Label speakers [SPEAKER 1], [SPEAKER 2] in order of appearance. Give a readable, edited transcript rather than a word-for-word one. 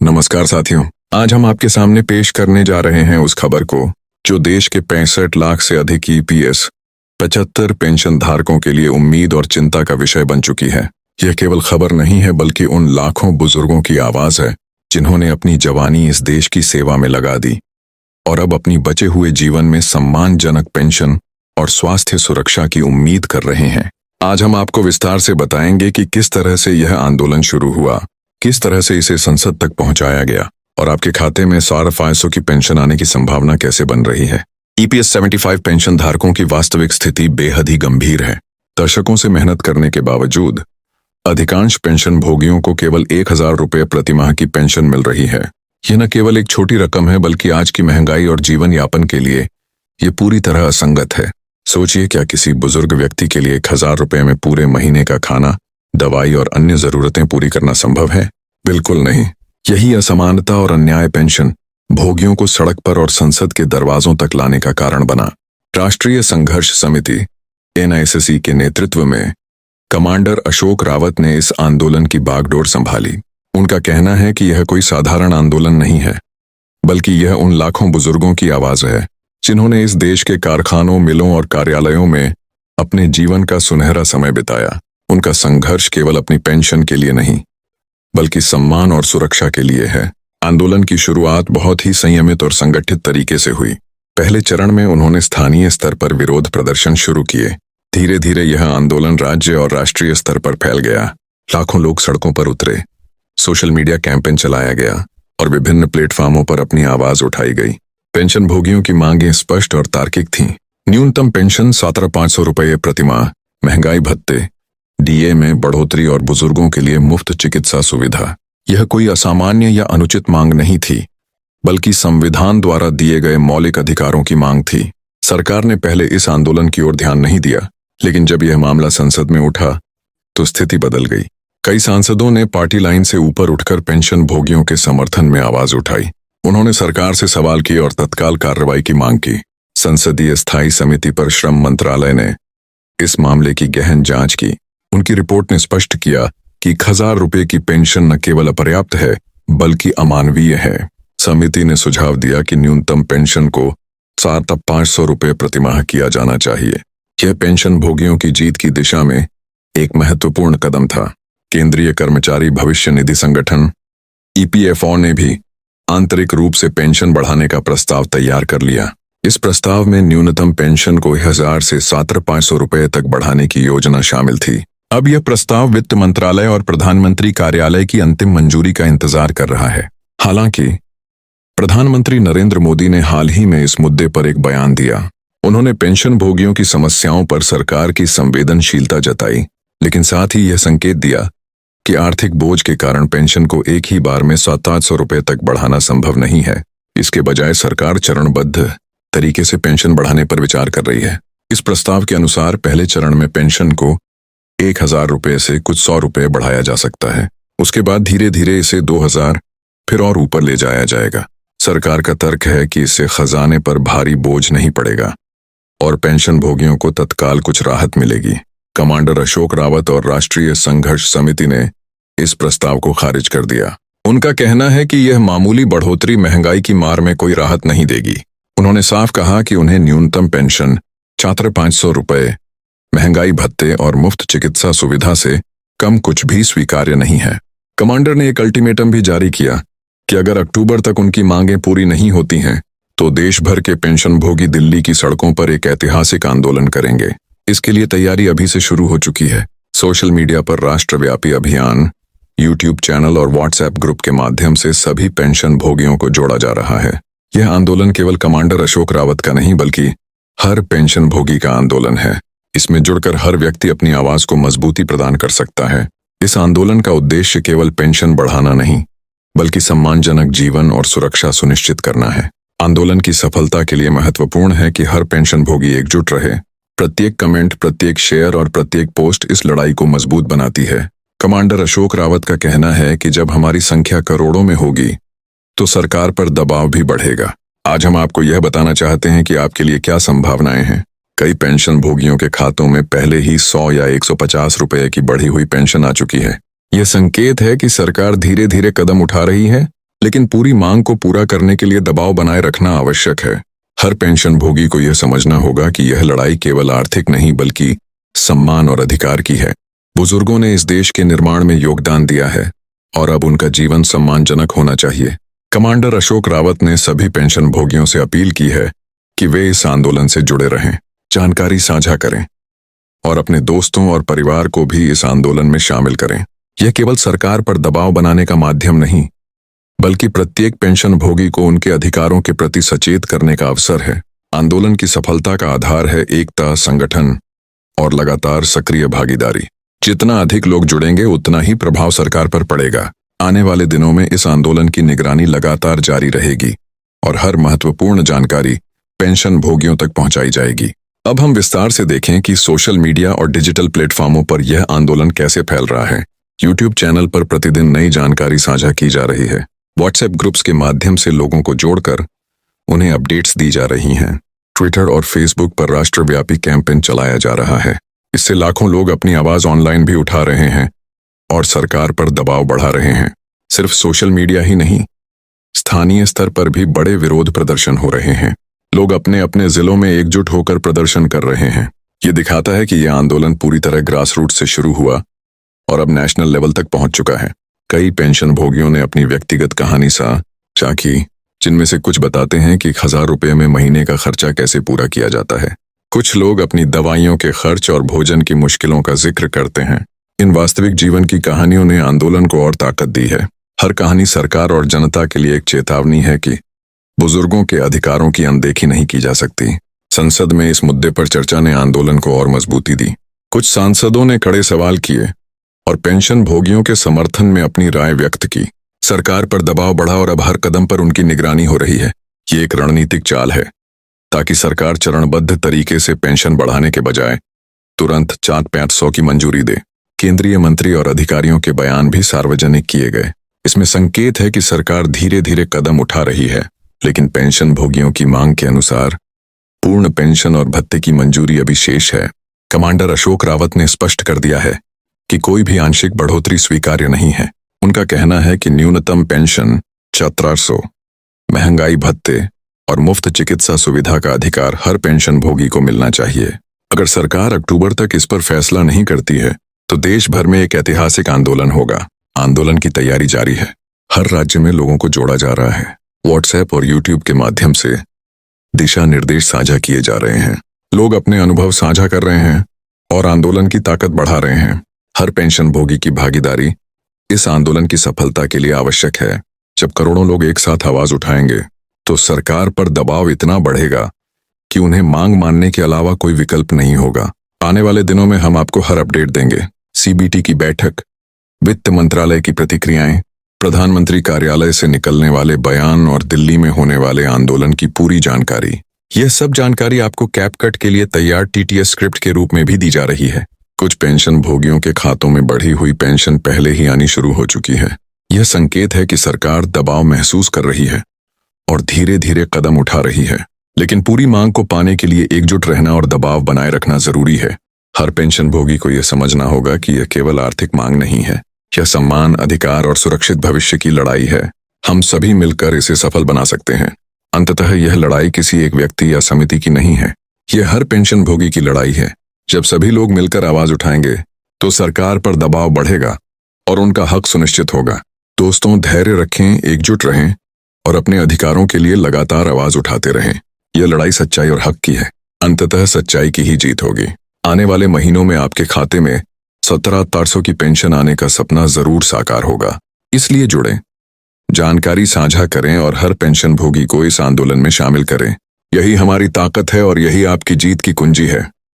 [SPEAKER 1] नमस्कार साथियों, आज हम आपके सामने पेश करने जा रहे हैं उस खबर को जो देश के 65 लाख से अधिक ईपीएस 75 पेंशन धारकों के लिए उम्मीद और चिंता का विषय बन चुकी है। यह केवल खबर नहीं है बल्कि उन लाखों बुजुर्गों की आवाज है जिन्होंने अपनी जवानी इस देश की सेवा में लगा दी और अब अपनी बचे हुए जीवन में सम्मानजनक पेंशन और स्वास्थ्य सुरक्षा की उम्मीद कर रहे हैं। आज हम आपको विस्तार से बताएंगे कि किस तरह से यह आंदोलन शुरू हुआ, किस तरह से इसे संसद तक पहुंचाया गया और आपके खाते में 500 की पेंशन आने की संभावना कैसे बन रही है। ईपीएस 75 पेंशन धारकों की वास्तविक स्थिति बेहद ही गंभीर है। दशकों से मेहनत करने के बावजूद अधिकांश पेंशन भोगियों को केवल 1000 रुपये प्रतिमाह की पेंशन मिल रही है। यह न केवल एक छोटी रकम है बल्कि आज की महंगाई और जीवन यापन के लिए ये पूरी तरह असंगत है। सोचिए, क्या किसी बुजुर्ग व्यक्ति के लिए 1000 रुपये में पूरे महीने का खाना, दवाई और अन्य जरूरतें पूरी करना संभव है? बिल्कुल नहीं। यही असमानता और अन्याय पेंशन भोगियों को सड़क पर और संसद के दरवाजों तक लाने का कारण बना। राष्ट्रीय संघर्ष समिति NISC के नेतृत्व में कमांडर अशोक रावत ने इस आंदोलन की बागडोर संभाली। उनका कहना है कि यह कोई साधारण आंदोलन नहीं है बल्कि यह उन लाखों बुजुर्गों की आवाज है जिन्होंने इस देश के कारखानों, मिलों और कार्यालयों में अपने जीवन का सुनहरा समय बिताया। उनका संघर्ष केवल अपनी पेंशन के लिए नहीं बल्कि सम्मान और सुरक्षा के लिए है। आंदोलन की शुरुआत बहुत ही संयमित और संगठित तरीके से हुई। पहले चरण में उन्होंने स्थानीय स्तर पर विरोध प्रदर्शन शुरू किए। धीरे धीरे यह आंदोलन राज्य और राष्ट्रीय स्तर पर फैल गया। लाखों लोग सड़कों पर उतरे, सोशल मीडिया कैंपेन चलाया गया और विभिन्न प्लेटफॉर्मों पर अपनी आवाज उठाई गई। पेंशन भोगियों की मांगें स्पष्ट और तार्किक थीं। न्यूनतम पेंशन 17,500 रुपये प्रतिमाह, महंगाई भत्ते, DA में बढ़ोतरी और बुजुर्गों के लिए मुफ्त चिकित्सा सुविधा। यह कोई असामान्य या अनुचित मांग नहीं थी बल्कि संविधान द्वारा दिए गए मौलिक अधिकारों की मांग थी। सरकार ने पहले इस आंदोलन की ओर ध्यान नहीं दिया, लेकिन जब यह मामला संसद में उठा तो स्थिति बदल गई। कई सांसदों ने पार्टी लाइन से ऊपर उठकर पेंशन भोगियों के समर्थन में आवाज उठाई। उन्होंने सरकार से सवाल किए और तत्काल कार्रवाई की मांग की। संसदीय स्थायी समिति पर श्रम मंत्रालय ने इस मामले की गहन जांच की। उनकी रिपोर्ट ने स्पष्ट किया कि 1000 रुपये की पेंशन न केवल अपर्याप्त है बल्कि अमानवीय है। समिति ने सुझाव दिया कि न्यूनतम पेंशन को 7,500 रुपये प्रतिमाह किया जाना चाहिए। यह पेंशन भोगियों की जीत की दिशा में एक महत्वपूर्ण कदम था। केंद्रीय कर्मचारी भविष्य निधि संगठन EPFO ने भी आंतरिक रूप से पेंशन बढ़ाने का प्रस्ताव तैयार कर लिया। इस प्रस्ताव में न्यूनतम पेंशन को 1000 से 7,500 रुपये तक बढ़ाने की योजना शामिल थी। अब यह प्रस्ताव वित्त मंत्रालय और प्रधानमंत्री कार्यालय की अंतिम मंजूरी का इंतजार कर रहा है। हालांकि प्रधानमंत्री नरेंद्र मोदी ने हाल ही में इस मुद्दे पर एक बयान दिया। उन्होंने पेंशन भोगियों की समस्याओं पर सरकार की संवेदनशीलता जताई, लेकिन साथ ही यह संकेत दिया कि आर्थिक बोझ के कारण पेंशन को एक ही बार में 700 रुपये तक बढ़ाना संभव नहीं है। इसके बजाय सरकार चरणबद्ध तरीके से पेंशन बढ़ाने पर विचार कर रही है। इस प्रस्ताव के अनुसार पहले चरण में पेंशन को 1000 रुपये से कुछ 100 रुपये बढ़ाया जा सकता है। उसके बाद धीरे धीरे इसे 2000 फिर और ऊपर ले जाया जाएगा। सरकार का तर्क है कि इससे खजाने पर भारी बोझ नहीं पड़ेगा और पेंशन भोगियों को तत्काल कुछ राहत मिलेगी। कमांडर अशोक रावत और राष्ट्रीय संघर्ष समिति ने इस प्रस्ताव को खारिज कर दिया। उनका कहना है कि यह मामूली बढ़ोतरी महंगाई की मार में कोई राहत नहीं देगी। उन्होंने साफ कहा कि उन्हें न्यूनतम पेंशन 7,500 रुपये, महंगाई भत्ते और मुफ्त चिकित्सा सुविधा से कम कुछ भी स्वीकार्य नहीं है। कमांडर ने एक अल्टीमेटम भी जारी किया कि अगर अक्टूबर तक उनकी मांगें पूरी नहीं होती हैं तो देश भर के पेंशन भोगी दिल्ली की सड़कों पर एक ऐतिहासिक आंदोलन करेंगे। इसके लिए तैयारी अभी से शुरू हो चुकी है। सोशल मीडिया पर राष्ट्रव्यापी अभियान, YouTube चैनल और WhatsApp ग्रुप के माध्यम से सभी पेंशन भोगियों को जोड़ा जा रहा है। यह आंदोलन केवल कमांडर अशोक रावत का नहीं बल्कि हर पेंशन भोगी का आंदोलन है। इसमें जुड़कर हर व्यक्ति अपनी आवाज को मजबूती प्रदान कर सकता है। इस आंदोलन का उद्देश्य केवल पेंशन बढ़ाना नहीं बल्कि सम्मानजनक जीवन और सुरक्षा सुनिश्चित करना है। आंदोलन की सफलता के लिए महत्वपूर्ण है कि हर पेंशन भोगी एकजुट रहे। प्रत्येक कमेंट, प्रत्येक शेयर और प्रत्येक पोस्ट इस लड़ाई को मजबूत बनाती है। कमांडर अशोक रावत का कहना है कि जब हमारी संख्या करोड़ों में होगी तो सरकार पर दबाव भी बढ़ेगा। आज हम आपको यह बताना चाहते हैं कि आपके लिए क्या संभावनाएं हैं। कई पेंशन भोगियों के खातों में पहले ही 100 या 150 रुपये की बढ़ी हुई पेंशन आ चुकी है। यह संकेत है कि सरकार धीरे धीरे कदम उठा रही है, लेकिन पूरी मांग को पूरा करने के लिए दबाव बनाए रखना आवश्यक है। हर पेंशन भोगी को यह समझना होगा कि यह लड़ाई केवल आर्थिक नहीं बल्कि सम्मान और अधिकार की है। बुजुर्गों ने इस देश के निर्माण में योगदान दिया है और अब उनका जीवन सम्मानजनक होना चाहिए। कमांडर अशोक रावत ने सभी पेंशन भोगियों से अपील की है कि वे इस आंदोलन से जुड़े रहें, जानकारी साझा करें और अपने दोस्तों और परिवार को भी इस आंदोलन में शामिल करें। यह केवल सरकार पर दबाव बनाने का माध्यम नहीं, बल्कि प्रत्येक पेंशन भोगी को उनके अधिकारों के प्रति सचेत करने का अवसर है। आंदोलन की सफलता का आधार है एकता, संगठन और लगातार सक्रिय भागीदारी। जितना अधिक लोग जुड़ेंगे उतना ही प्रभाव सरकार पर पड़ेगा। आने वाले दिनों में इस आंदोलन की निगरानी लगातार जारी रहेगी और हर महत्वपूर्ण जानकारी पेंशन भोगियों तक पहुंचाई जाएगी। अब हम विस्तार से देखें कि सोशल मीडिया और डिजिटल प्लेटफॉर्मों पर यह आंदोलन कैसे फैल रहा है। यूट्यूब चैनल पर प्रतिदिन नई जानकारी साझा की जा रही है। व्हाट्सएप ग्रुप्स के माध्यम से लोगों को जोड़कर उन्हें अपडेट्स दी जा रही हैं। ट्विटर और फेसबुक पर राष्ट्रव्यापी कैंपेन चलाया जा रहा है। इससे लाखों लोग अपनी आवाज ऑनलाइन भी उठा रहे हैं और सरकार पर दबाव बढ़ा रहे हैं। सिर्फ सोशल मीडिया ही नहीं, स्थानीय स्तर पर भी बड़े विरोध प्रदर्शन हो रहे हैं। लोग अपने अपने जिलों में एकजुट होकर प्रदर्शन कर रहे हैं। ये दिखाता है कि यह आंदोलन पूरी तरह ग्रास रूट से शुरू हुआ और अब नेशनल लेवल तक पहुंच चुका है। कई पेंशन भोगियों ने अपनी व्यक्तिगत कहानी साझा की, जिनमें से कुछ बताते हैं कि 1000 रुपये में महीने का खर्चा कैसे पूरा किया जाता है। कुछ लोग अपनी दवाइयों के खर्च और भोजन की मुश्किलों का जिक्र करते हैं। इन वास्तविक जीवन की कहानियों ने आंदोलन को और ताकत दी है। हर कहानी सरकार और जनता के लिए एक चेतावनी है कि बुजुर्गों के अधिकारों की अनदेखी नहीं की जा सकती। संसद में इस मुद्दे पर चर्चा ने आंदोलन को और मजबूती दी। कुछ सांसदों ने कड़े सवाल किए और पेंशन भोगियों के समर्थन में अपनी राय व्यक्त की। सरकार पर दबाव बढ़ा और अब हर कदम पर उनकी निगरानी हो रही है। ये एक रणनीतिक चाल है ताकि सरकार चरणबद्ध तरीके से पेंशन बढ़ाने के बजाय तुरंत 4-500 की मंजूरी दे। केंद्रीय मंत्री और अधिकारियों के बयान भी सार्वजनिक किए गए। इसमें संकेत है कि सरकार धीरे धीरे कदम उठा रही है, लेकिन पेंशन भोगियों की मांग के अनुसार पूर्ण पेंशन और भत्ते की मंजूरी अभी शेष है। कमांडर अशोक रावत ने स्पष्ट कर दिया है कि कोई भी आंशिक बढ़ोतरी स्वीकार्य नहीं है। उनका कहना है कि न्यूनतम पेंशन, 1400, महंगाई भत्ते और मुफ्त चिकित्सा सुविधा का अधिकार हर पेंशन भोगी को मिलना चाहिए। अगर सरकार अक्टूबर तक इस पर फैसला नहीं करती है तो देश भर में एक ऐतिहासिक आंदोलन होगा। आंदोलन की तैयारी जारी है। हर राज्य में लोगों को जोड़ा जा रहा है। व्हाट्सएप और यूट्यूब के माध्यम से दिशा निर्देश साझा किए जा रहे हैं। लोग अपने अनुभव साझा कर रहे हैं और आंदोलन की ताकत बढ़ा रहे हैं। हर पेंशन भोगी की भागीदारी इस आंदोलन की सफलता के लिए आवश्यक है। जब करोड़ों लोग एक साथ आवाज उठाएंगे तो सरकार पर दबाव इतना बढ़ेगा कि उन्हें मांग मानने के अलावा कोई विकल्प नहीं होगा। आने वाले दिनों में हम आपको हर अपडेट देंगे। सीबीटी की बैठक, वित्त मंत्रालय की प्रतिक्रियाएं, प्रधानमंत्री कार्यालय से निकलने वाले बयान और दिल्ली में होने वाले आंदोलन की पूरी जानकारी। यह सब जानकारी आपको कैपकट के लिए तैयार टीटीएस स्क्रिप्ट के रूप में भी दी जा रही है। कुछ पेंशन भोगियों के खातों में बढ़ी हुई पेंशन पहले ही आनी शुरू हो चुकी है। यह संकेत है कि सरकार दबाव महसूस कर रही है और धीरे धीरे कदम उठा रही है। लेकिन पूरी मांग को पाने के लिए एकजुट रहना और दबाव बनाए रखना जरूरी है। हर पेंशन भोगी को यह समझना होगा कि यह केवल आर्थिक मांग नहीं है, यह सम्मान, अधिकार और सुरक्षित भविष्य की लड़ाई है। हम सभी मिलकर इसे सफल बना सकते हैं। अंततः यह लड़ाई किसी एक व्यक्ति या समिति की नहीं है, यह हर पेंशन भोगी की लड़ाई है। जब सभी लोग मिलकर आवाज उठाएंगे तो सरकार पर दबाव बढ़ेगा और उनका हक सुनिश्चित होगा। दोस्तों, धैर्य रखें, एकजुट रहें और अपने अधिकारों के लिए लगातार आवाज उठाते रहें। यह लड़ाई सच्चाई और हक की है। अंततः सच्चाई की ही जीत होगी। आने वाले महीनों में आपके खाते में 17,400 की पेंशन आने का सपना जरूर साकार होगा। इसलिए जुड़ें, जानकारी साझा करें और हर पेंशन भोगी को इस आंदोलन में शामिल करें। यही हमारी ताकत है और यही आपकी जीत की कुंजी है।